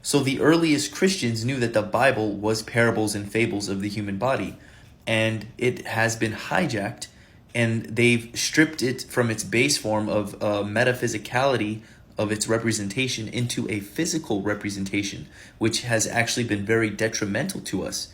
So the earliest Christians knew that the Bible was parables and fables of the human body, and it has been hijacked, and they've stripped it from its base form of metaphysicality of its representation into a physical representation, which has actually been very detrimental to us.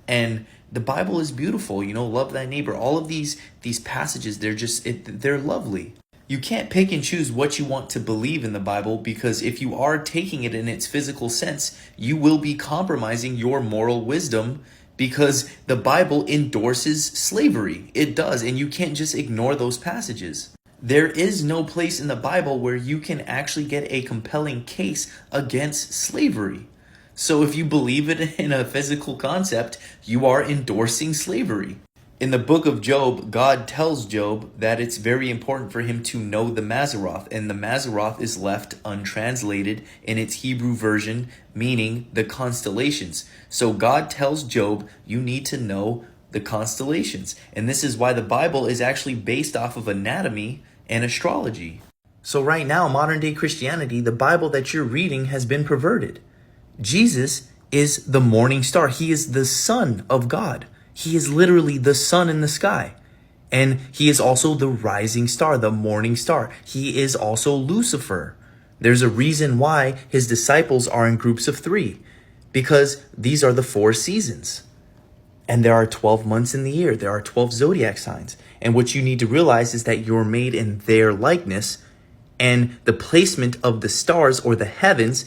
And the Bible is beautiful, love thy neighbor. All of these passages, they're lovely. You can't pick and choose what you want to believe in the Bible, because if you are taking it in its physical sense, you will be compromising your moral wisdom, because the Bible endorses slavery. It does, and you can't just ignore those passages. There is no place in the Bible where you can actually get a compelling case against slavery. So if you believe it in a physical concept, you are endorsing slavery. In the book of Job, God tells Job that it's very important for him to know the Mazzaroth, and the Mazzaroth is left untranslated in its Hebrew version, meaning the constellations. So God tells Job, you need to know the constellations. And this is why the Bible is actually based off of anatomy and astrology. So right now, modern day Christianity, the Bible that you're reading has been perverted. Jesus is the morning star. He is the Son of God. He is literally the sun in the sky. And he is also the rising star, the morning star. He is also Lucifer. There's a reason why his disciples are in groups of 3, because these are the 4 seasons. And there are 12 months in the year. There are 12 zodiac signs. And what you need to realize is that you're made in their likeness, and the placement of the stars or the heavens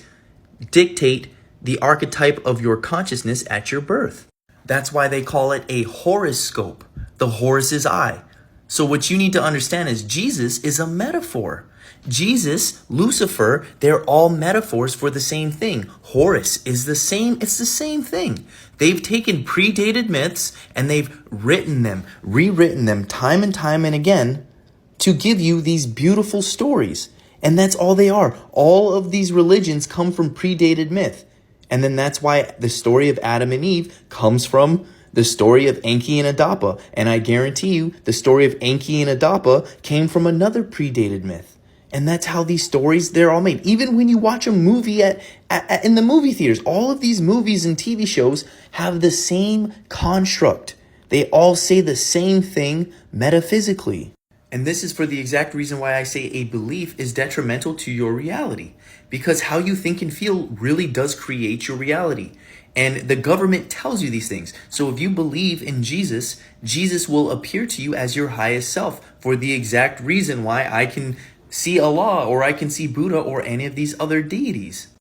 dictate the archetype of your consciousness at your birth. That's why they call it a horoscope, the Horus's eye. So what you need to understand is Jesus is a metaphor. Jesus, Lucifer, they're all metaphors for the same thing. Horus is the same. It's the same thing. They've taken predated myths and they've rewritten them time and time and again to give you these beautiful stories. And that's all they are. All of these religions come from predated myth. And then that's why the story of Adam and Eve comes from the story of Enki and Adapa. And I guarantee you, the story of Enki and Adapa came from another predated myth. And that's how these stories, they're all made. Even when you watch a movie in the movie theaters, all of these movies and TV shows have the same construct. They all say the same thing metaphysically. And this is for the exact reason why I say a belief is detrimental to your reality. Because how you think and feel really does create your reality. And the government tells you these things. So if you believe in Jesus, Jesus will appear to you as your highest self, for the exact reason why I can see Allah, or I can see Buddha, or any of these other deities.